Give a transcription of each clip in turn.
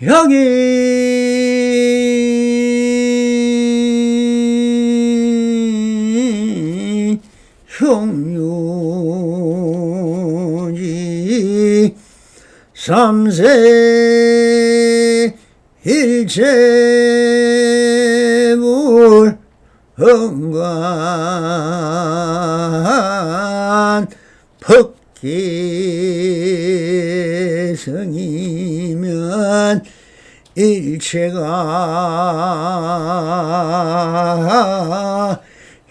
여기 형유지 삼세 일체불 흥관 법계성이면 일체가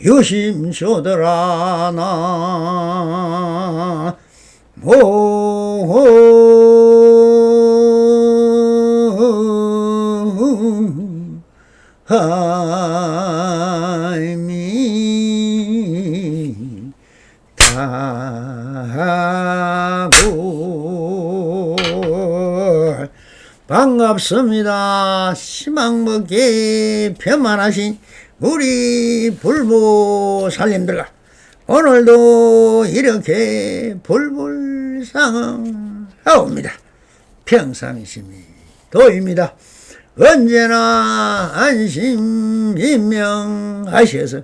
유심소더라 하이미타고 반갑습니다. 희망먹기 편만하신 우리 불보살님들과 오늘도 이렇게 불불상하옵니다. 평상심이 도입니다. 언제나 안심인명하셔서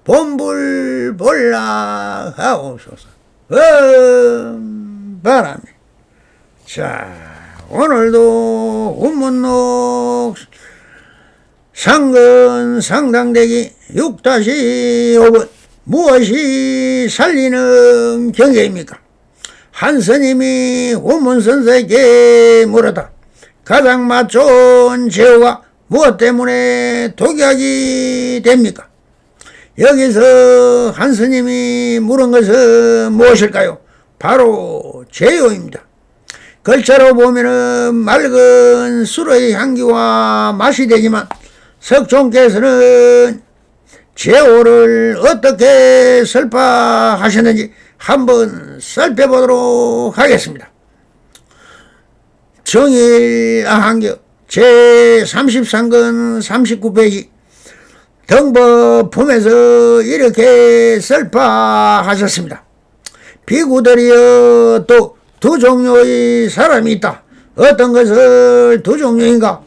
본불볼락하옵소서. 바람이. 자, 오늘도 운문록 상근 상당대기 6-5번 무엇이 살리는 경계입니까? 한 스님이 운문선생에게 물었다. 가장 맛 좋은 제후가 무엇 때문에 독약이 됩니까? 여기서 한 스님이 물은 것은 무엇일까요? 바로 제후입니다. 글자로 보면은 맑은 술의 향기와 맛이 되지만 석종께서는 제후를 어떻게 설파하셨는지 한번 살펴보도록 하겠습니다. 정일아한교 제33권 39페이지 등법품에서 이렇게 설파하셨습니다. 비구들이여 또 두 종류의 사람이 있다. 어떤 것을 두 종류인가?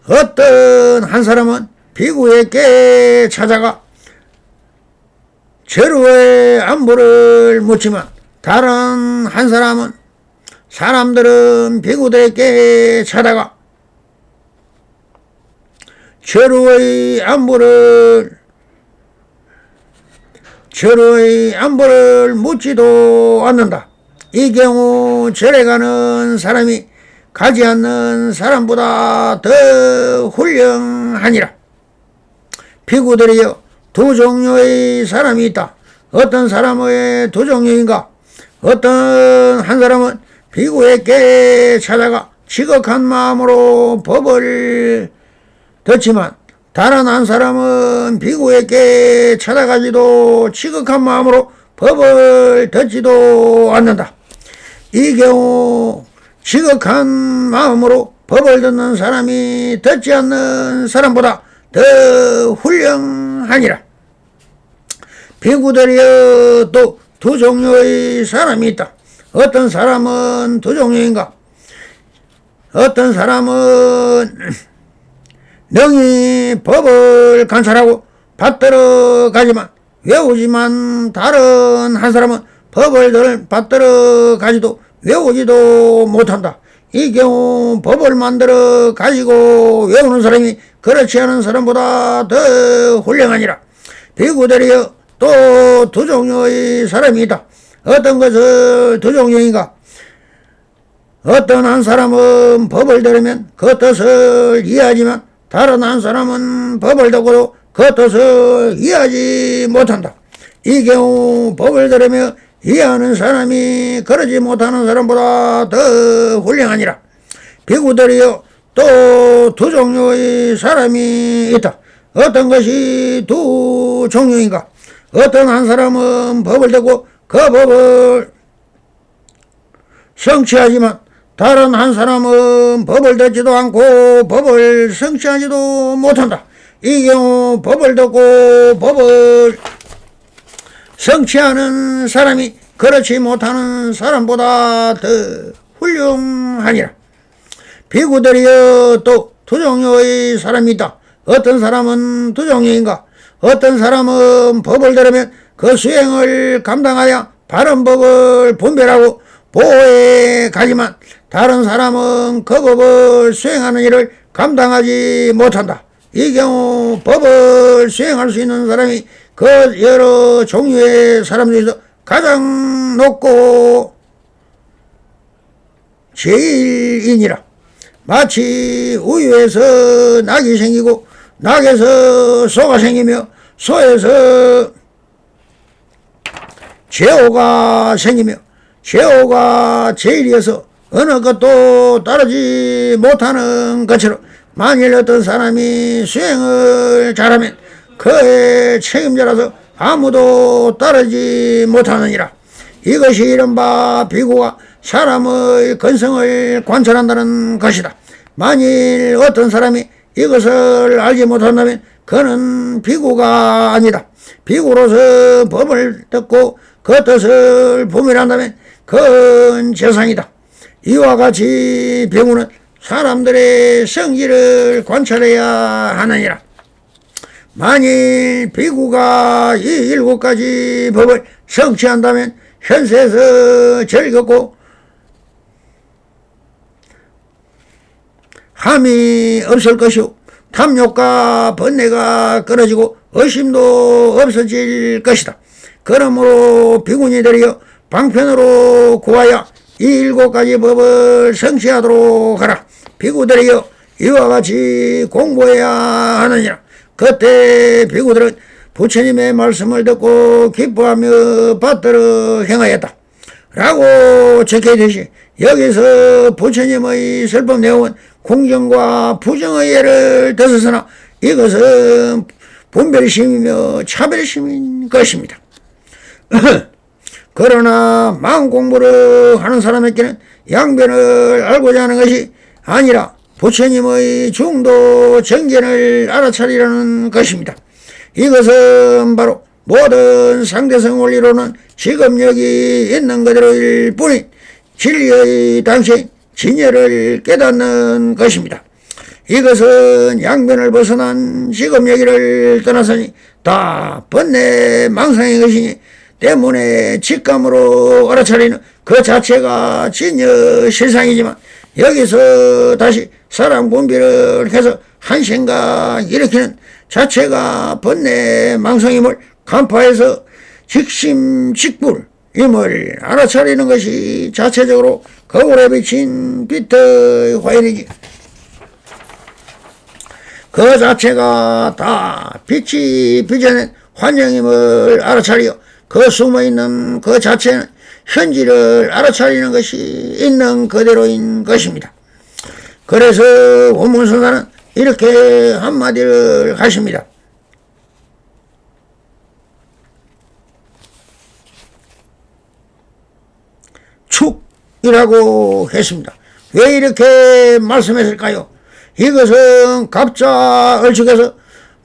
어떤 한 사람은 비구에게 찾아가 제루의 안부를 묻지만 다른 한 사람들은 비구들에게 찾아가 제루의 안부를 묻지도 않는다. 이 경우 절에 가는 사람이 가지 않는 사람보다 더 훌륭하니라. 비구들이여 두 종류의 사람이 있다. 어떤 사람의 두 종류인가? 어떤 한 사람은 비구에게 찾아가 지극한 마음으로 법을 듣지만 다른 한 사람은 비구에게 찾아가지도 지극한 마음으로 법을 듣지도 않는다. 이 경우 지극한 마음으로 법을 듣는 사람이 듣지 않는 사람보다 더 훌륭하니라. 비구들이여 또 두 종류의 사람이 있다. 어떤 사람은 두 종류인가? 어떤 사람은 능히 법을 관찰하고 받들어 가지만 외우지만 다른 한 사람은 법을 받들어 가지도 외우지도 못한다. 이 경우 법을 만들어 가지고 외우는 사람이 그렇지 않은 사람보다 더 훌륭하니라. 비구들이여 또 두 종류의 사람이 있다. 어떤 것을 두 종류인가? 어떤 한 사람은 법을 들으면 그 뜻을 이해하지만 다른 한 사람은 법을 듣고도 그 뜻을 이해하지 못한다. 이 경우 법을 들으며 이해하는 사람이 그러지 못하는 사람보다 더 훌륭하니라. 비구들이여 또 두 종류의 사람이 있다. 어떤 것이 두 종류인가? 어떤 한 사람은 법을 듣고 그 법을 성취하지만 다른 한 사람은 법을 듣지도 않고 법을 성취하지도 못한다. 이 경우 법을 듣고 법을 성취하는 사람이 그렇지 못하는 사람보다 더 훌륭하니라. 비구들이여 또 두 종류의 사람이 있다. 어떤 사람은 두 종류인가? 어떤 사람은 법을 들으면 그 수행을 감당하여 바른 법을 분별하고 보호해 가지만 다른 사람은 그 법을 수행하는 일을 감당하지 못한다. 이 경우 법을 수행할 수 있는 사람이 그 여러 종류의 사람 중에서 가장 높고 제일이니라. 마치 우유에서 낙이 생기고 낙에서 소가 생기며 소에서 제호가 생기며 제호가 제일이어서 어느 것도 따르지 못하는 것처럼 만일 어떤 사람이 수행을 잘하면 그의 책임자라서 아무도 따르지 못하느니라. 이것이 이른바 비구가 사람의 근성을 관찰한다는 것이다. 만일 어떤 사람이 이것을 알지 못한다면 그는 비구가 아니다. 비구로서 법을 듣고 그 뜻을 분별한다면 그건 재상이다. 이와 같이 비구는 사람들의 성질을 관찰해야 하느니라. 만일 비구가 이 7가지 법을 성취한다면 현세에서 즐겁고 함이 없을 것이요 탐욕과 번뇌가 끊어지고 의심도 없어질 것이다. 그러므로 비구니들이여 방편으로 구하여 이 7가지 법을 성취하도록 하라. 비구들이여 이와 같이 공부해야 하느니라. 그때 비구들은 부처님의 말씀을 듣고 기뻐하며 받들어 행하였다. 라고 적혀있듯이 여기서 부처님의 설법 내용은 공정과 부정의 예를 들었으나 이것은 분별심이며 차별심인 것입니다. 그러나 마음 공부를 하는 사람에게는 양변을 알고자 하는 것이 아니라 부처님의 중도 정견을 알아차리라는 것입니다. 이것은 바로 모든 상대성 원리로는 지금력이 있는 그대로일 뿐인 진리의 당시 진여를 깨닫는 것입니다. 이것은 양변을 벗어난 지금여기를 떠나서니 다 번뇌 망상의 것이니 때문에 직감으로 알아차리는 그 자체가 진여 실상이지만 여기서 다시 사람 분별을 해서 한 생각 일으키는 자체가 번뇌 망상임을 간파해서 직심직불임을 알아차리는 것이 자체적으로 거울에 비친 빛의 화인이지. 그 자체가 다 빛이 빚어낸 환경임을 알아차리어 그 숨어있는 그 자체는 현지를 알아차리는 것이 있는 그대로인 것입니다. 그래서 원문선사는 이렇게 한마디를 하십니다. 축이라고 했습니다. 왜 이렇게 말씀했을까요? 이것은 갑자 얼축에서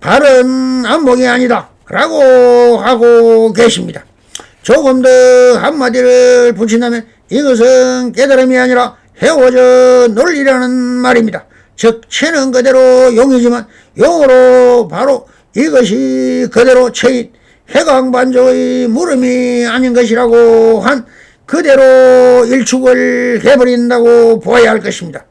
바른 안목이 아니다 라고 하고 계십니다. 조금 더 한마디를 붙인다면 이것은 깨달음이 아니라 해오적 논리라는 말입니다. 즉 체는 그대로 용이지만 용으로 바로 이것이 그대로 체인 해강반조의 물음이 아닌 것이라고 한 그대로 일축을 해버린다고 보아야 할 것입니다.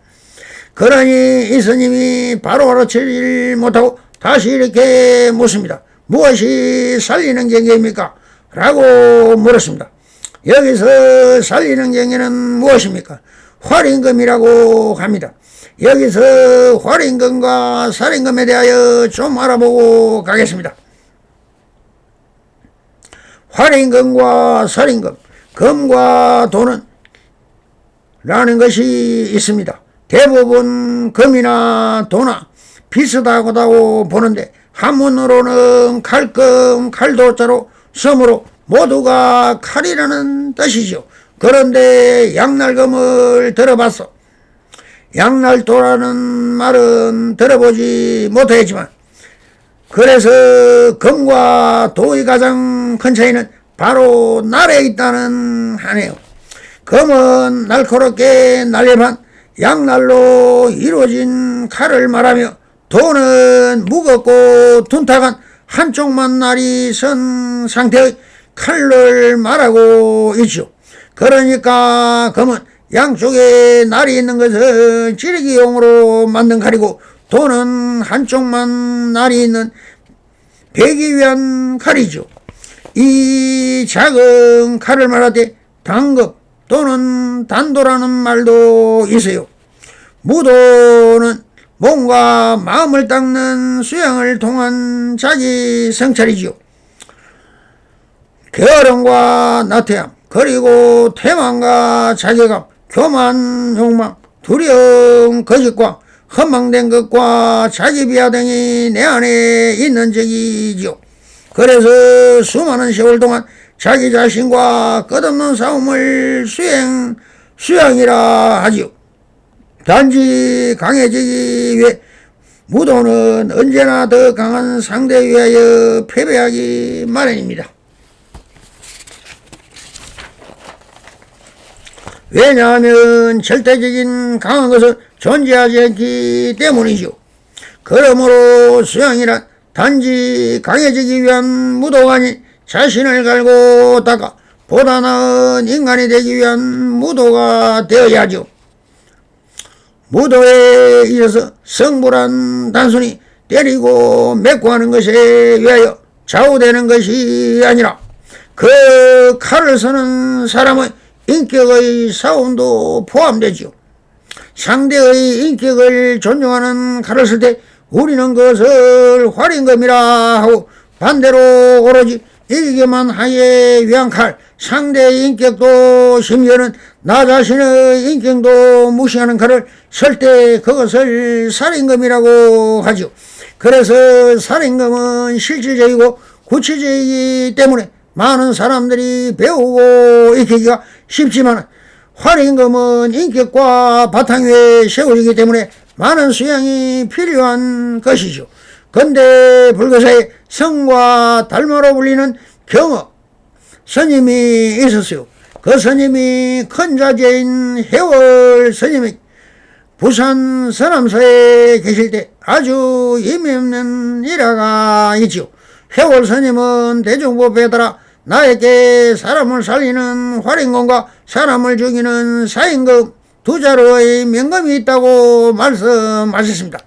그러니 이 스님이 바로 알아채질 못하고 다시 이렇게 묻습니다. 무엇이 살리는 경계입니까? 라고 물었습니다. 여기서 살리는 경계는 무엇입니까? 활임금이라고 합니다. 여기서 활임금과 살임금에 대하여 좀 알아보고 가겠습니다. 활임금과 살임금, 금과 돈은 라는 것이 있습니다. 대부분 금이나 돈아 비슷하다고 보는데 한문으로는 칼금, 칼도자로 섬으로 모두가 칼이라는 뜻이죠. 그런데 양날금을 들어봤어. 양날도라는 말은 들어보지 못했지만 그래서 금과 도의 가장 큰 차이는 바로 날에 있다는 하네요. 금은 날카롭게 날렵한 양날로 이루어진 칼을 말하며 도는 무겁고 둔탁한 한쪽만 날이 선 상태의 칼을 말하고 있죠. 그러니까 검은 양쪽에 날이 있는 것은 찌르기용으로 만든 칼이고 도는 한쪽만 날이 있는 베기 위한 칼이죠. 이 작은 칼을 말할 때 단급 또는 단도라는 말도 있어요. 무도는 몸과 마음을 닦는 수양을 통한 자기 성찰이지요. 게으름과 나태함, 그리고 태만과 자괴감, 교만, 욕망, 두려움, 거짓과 허망된 것과 자기 비하 등이 내 안에 있는 적이지요. 그래서 수많은 세월 동안 자기 자신과 끝없는 싸움을 수양이라 하지요. 단지 강해지기 위해 무도는 언제나 더 강한 상대에 위하여 패배하기 마련입니다. 왜냐하면 절대적인 강한 것은 존재하지 않기 때문이죠. 그러므로 수양이란 단지 강해지기 위한 무도가 아닌 자신을 갈고 닦아 보다 나은 인간이 되기 위한 무도가 되어야 하죠. 무도에 있어서 성부란 단순히 때리고 맺고 하는 것에 위하여 좌우되는 것이 아니라 그 칼을 쓰는 사람의 인격의 싸움도 포함되죠. 상대의 인격을 존중하는 칼을 쓸 때 우리는 그것을 활인검이라 하고 반대로 오로지 이기기만 하기 위한 칼, 상대의 인격도 심지어는 나 자신의 인격도 무시하는 칼을 쓸 때 그것을 살인검이라고 하죠. 그래서 살인검은 실질적이고 구체적이기 때문에 많은 사람들이 배우고 익히기가 쉽지만 활인검은 인격과 바탕 위에 세워지기 때문에 많은 수양이 필요한 것이죠. 근데 불교사에 성과 달마로 불리는 경어 스님이 있었어요. 그 스님이 큰 자제인 해월 스님이 부산 서남사에 계실 때 아주 의미 없는 일화가 있죠. 해월 스님은 대중법에 따라 나에게 사람을 살리는 활인검과 사람을 죽이는 사인검 두 자루의 명검이 있다고 말씀하셨습니다.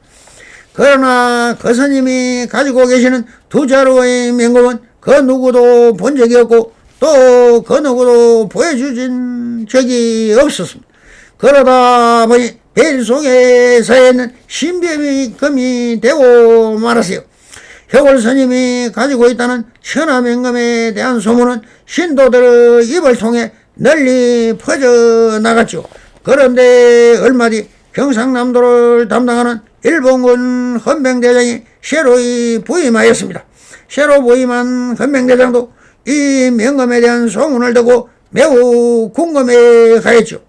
그러나 그 스님이 가지고 계시는 두 자루의 명검은 그 누구도 본 적이 없고 또 그 누구도 보여주신 적이 없었습니다. 그러다 보니 벨 속에 서있는 신비의 검이 되고 말았어요. 해월 스님이 가지고 있다는 천하명검에 대한 소문은 신도들의 입을 통해 널리 퍼져나갔죠. 그런데 얼마 뒤 경상남도를 담당하는 일본군 헌병대장이 새로이 부임하였습니다. 새로 부임한 헌병대장도 이 명검에 대한 소문을 듣고 매우 궁금해 하였죠.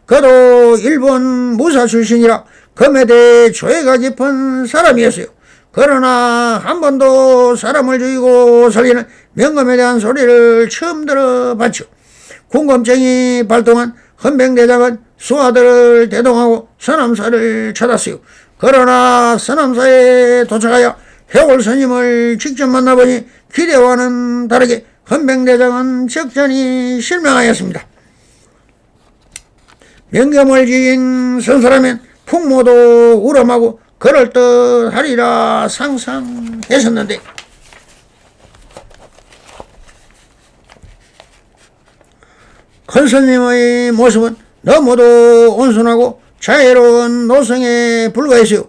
그도 일본 무사 출신이라 검에 대해 조예가 깊은 사람이었어요. 그러나 한 번도 사람을 죽이고 살리는 명검에 대한 소리를 처음 들어봤죠. 궁금증이 발동한 헌병대장은 수하들을 대동하고 서남사를 찾았어요. 그러나 서남사에 도착하여 해월 스님을 직접 만나보니 기대와는 다르게 헌병대장은 적잖이 실망하였습니다. 명검을 지닌 선사라면 풍모도 우람하고 그럴듯하리라 상상했었는데 큰 스님의 모습은 너무도 온순하고 자애로운 노성에 불과했어요.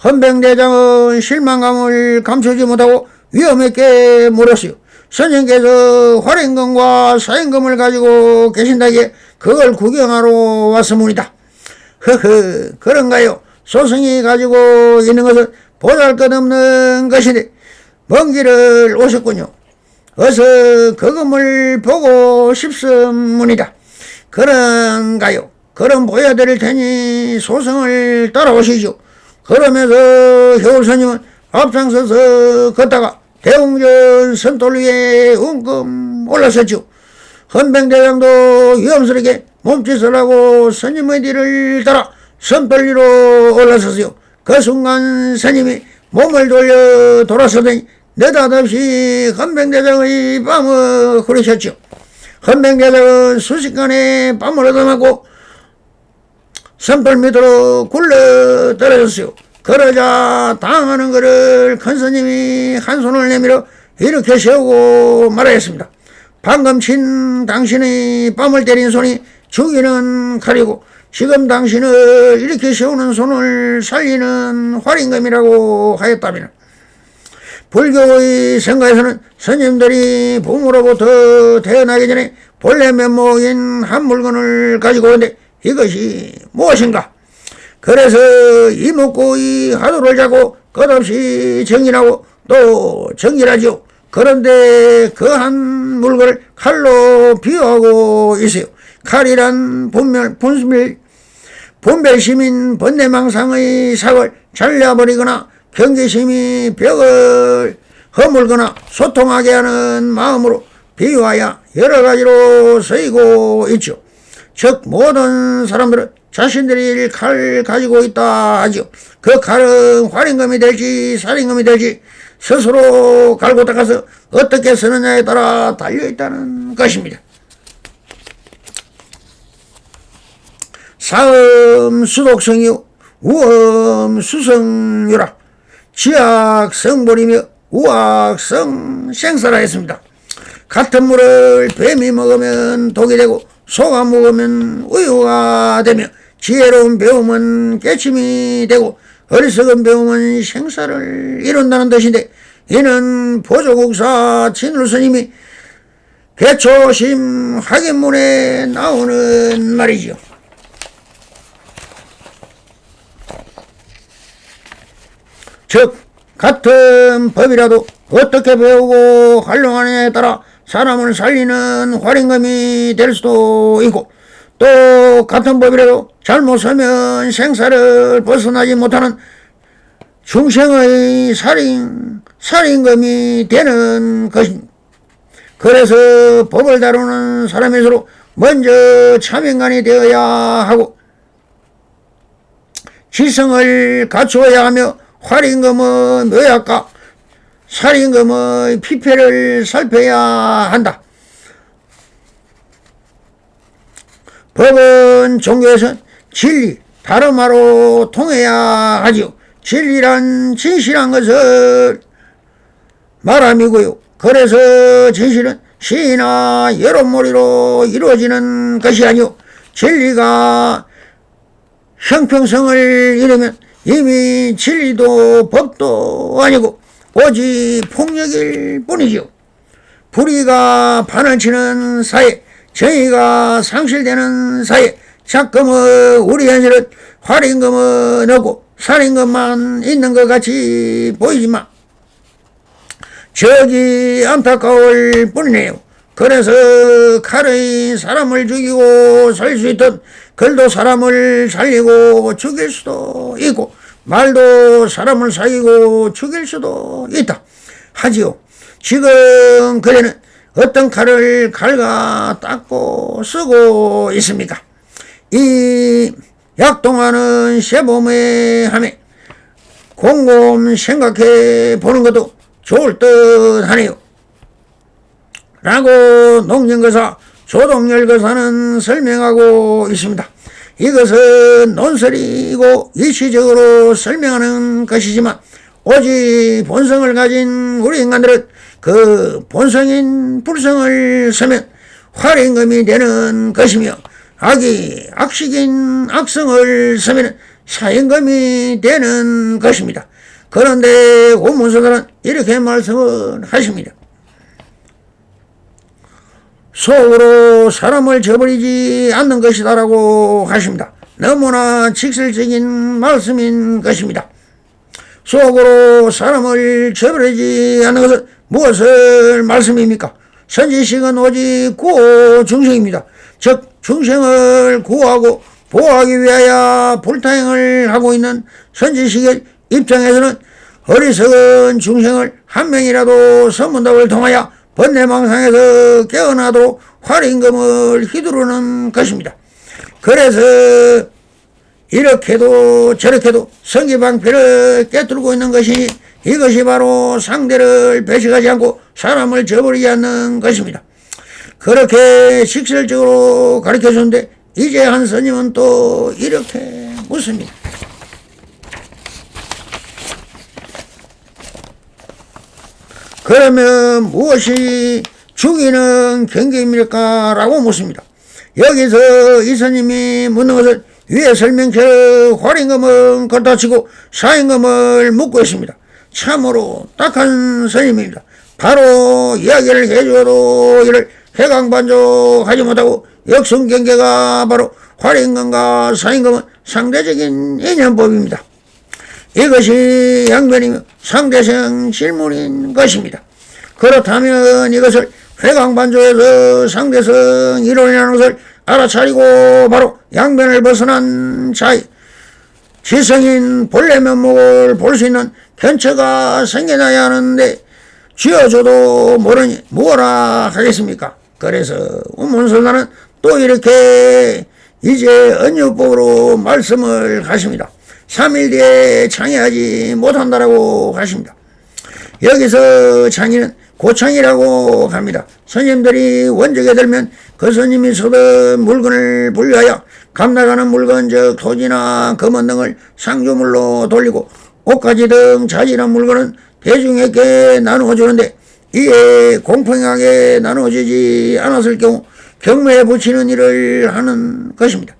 헌병대장은 실망감을 감추지 못하고 위험했게 물었어요. 스님께서 활인검과 사인검을 가지고 계신다기에 그걸 구경하러 왔습니다. 허허, 그런가요? 소승이 가지고 있는 것은 보잘것없는 것인데 먼 길을 오셨군요. 어서 그 검을 보고 싶습니다. 그런가요? 그럼 보여드릴 테니 소승을 따라오시죠. 그러면서 효울스님은 앞장서서 걷다가 대웅전 선돌 위에 웅금 올라섰죠. 헌병대장도 위험스럽게 몸짓을 하고 스님의 뒤를 따라 선벌리로 올라섰어요. 그 순간 스님이 몸을 돌려 돌아서더니 느닷없이 헌병대장의 뺨을 후리셨죠. 헌병대장은 순식간에 뺨을 얻어맞고 선벌 밑으로 굴러 떨어졌어요. 그러자 당하는 그를 큰 스님이 한 손을 내밀어 이렇게 세우고 말하였습니다. 방금 친 당신의 뺨을 때린 손이 죽이는 칼이고 지금 당신을 이렇게 세우는 손을 살리는 활임금이라고 하였다면, 불교의 생가에서는 스님들이 부모로부터 태어나기 전에 본래 면목인 한 물건을 가지고 오는데 이것이 무엇인가? 그래서 이목구의 하도를 잡고 끝없이 정진하고 또 정진하지요. 그런데 그 한 물건을 칼로 비유하고 있어요. 칼이란 분별심인 번뇌망상의 삭을 잘라버리거나 경계심이 벽을 허물거나 소통하게 하는 마음으로 비유하여 여러 가지로 쓰이고 있죠. 즉 모든 사람들은 자신들이 칼 가지고 있다 하죠. 그 칼은 활임금이 될지 살임금이 될지 스스로 갈고 닦아서 어떻게 쓰느냐에 따라 달려있다는 것입니다. 사음 수독성이요 우음 수성유라. 지악성벌이며 우악성 생사라 했습니다. 같은 물을 뱀이 먹으면 독이 되고 소가 먹으면 우유가 되며 지혜로운 배움은 깨침이 되고 어리석은 배움은 생사를 이룬다는 뜻인데, 이는 보조국사 진울스님이 개초심 확인문에 나오는 말이지요. 즉 같은 법이라도 어떻게 배우고 활용하느냐에 따라 사람을 살리는 활임금이 될 수도 있고, 또 같은 법이라도 잘못 쓰면 생사를 벗어나지 못하는 중생의 살인금이 되는 것입니다. 그래서 법을 다루는 사람일수록 먼저 참인간이 되어야 하고 지성을 갖추어야 하며 활임금의 묘약과 살인금의 피폐를 살펴야 한다. 법은 종교에서 진리, 다름화로 통해야 하지요. 진리란 진실한 것을 말함이고요. 그래서 진실은 시나 여론몰이로 이루어지는 것이 아니요, 진리가 형평성을 이루면 이미 진리도 법도 아니고 오직 폭력일 뿐이지요. 불의가 판을 치는 사회, 정의가 상실되는 사회, 작금의 우리 현실은 활임금은 없고 살인금만 있는 것 같이 보이지만 저기 안타까울 뿐이네요. 그래서 칼의 사람을 죽이고 살 수 있던 글도 사람을 살리고 죽일 수도 있고 말도 사람을 살리고 죽일 수도 있다 하지요. 지금 그대는 어떤 칼을 갈가 닦고 쓰고 있습니까? 이 약동하는 세범에 함에 곰곰 생각해 보는 것도 좋을 듯 하네요. 라고 농진거사 조동열거사는 설명하고 있습니다. 이것은 논설이고 이치적으로 설명하는 것이지만 오직 본성을 가진 우리 인간들은 그 본성인 불성을 쓰면 활임금이 되는 것이며, 악이 악식인 악성을 쓰면 사임금이 되는 것입니다. 그런데 원문서들은 이렇게 말씀을 하십니다. 속으로 사람을 저버리지 않는 것이다라고 하십니다. 너무나 직설적인 말씀인 것입니다. 속으로 사람을 저버리지 않는 것은 무엇을 말씀입니까? 선지식은 오직 구호 중생입니다. 즉 중생을 구하고 보호하기 위하여 불타행을 하고 있는 선지식의 입장에서는 어리석은 중생을 한 명이라도 선문답을 통하여 번뇌망상에서 깨어나도록 활임금을 휘두르는 것입니다. 그래서 이렇게도 저렇게도 성기방패를 꿰뚫고 있는 것이니 이것이 바로 상대를 배식하지 않고 사람을 저버리지 않는 것입니다. 그렇게 식설적으로 가르쳐주는데 이제 한 스님은 또 이렇게 묻습니다. 그러면 무엇이 죽이는 경계입니까? 라고 묻습니다. 여기서 이 스님이 묻는 것을 위에 설명처럼 활임금은 걷다 치고 사임금을 묻고 있습니다. 참으로 딱한 스님입니다. 바로 이야기를 해줘도 이를 해강반족하지 못하고 역순경계가 바로 활임금과 사임금은 상대적인 인연법입니다. 이것이 양변이며 상대성 질문인 것입니다. 그렇다면 이것을 회광반조에서 상대성 이론이라는 것을 알아차리고 바로 양변을 벗어난 자의 지성인 본래 면목을 볼 수 있는 견처가 생겨나야 하는데 쥐어줘도 모르니 뭐라 하겠습니까? 그래서 운문선사는 또 이렇게 이제 언유법으로 말씀을 하십니다. 3일 뒤에 창의하지 못한다라고 하십니다. 여기서 창의는 고창이라고 합니다. 스님들이 원적에 들면 그 스님이 쓰던 물건을 분류하여 감나가는 물건 즉 토지나 금원 등을 상주물로 돌리고 옷가지 등 자질한 물건은 대중에게 나누어 주는데 이에 공평하게 나누어지지 않았을 경우 경매에 붙이는 일을 하는 것입니다.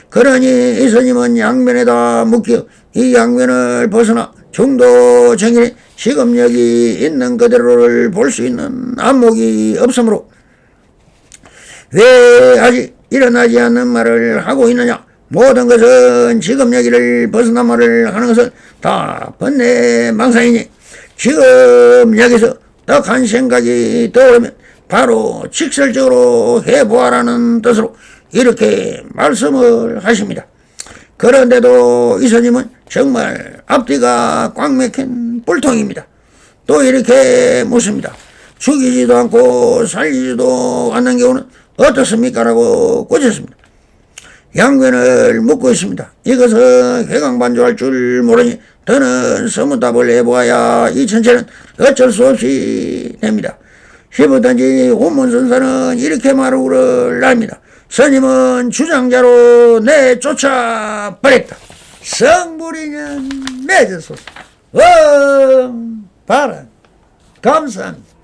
그러니 이 스님은 양면에다 묶여 이 양면을 벗어나 중도 정인의 직업력이 있는 그대로를 볼 수 있는 안목이 없으므로 왜 아직 일어나지 않는 말을 하고 있느냐? 모든 것은 직업력이를 벗어난 말을 하는 것은 다 번뇌 망상이니 지금 여기서 딱한 생각이 떠오르면 바로 직설적으로 해보아라는 뜻으로 이렇게 말씀을 하십니다. 그런데도 이 스님은 정말 앞뒤가 꽉 막힌 뿔통입니다. 또 이렇게 묻습니다. 죽이지도 않고 살리지도 않는 경우는 어떻습니까? 라고 꽂혔습니다. 양변을 묻고 있습니다. 이것은 회광반조할 줄 모르니 더는 서문답을 해보아야 이 전체는 어쩔 수 없이 됩니다. 시부든지 운문선사는 이렇게 말을 합니다. 스님은 주장자로 내쫓아 버렸다. 성불이는 맺어소서. 바람 감사합니다.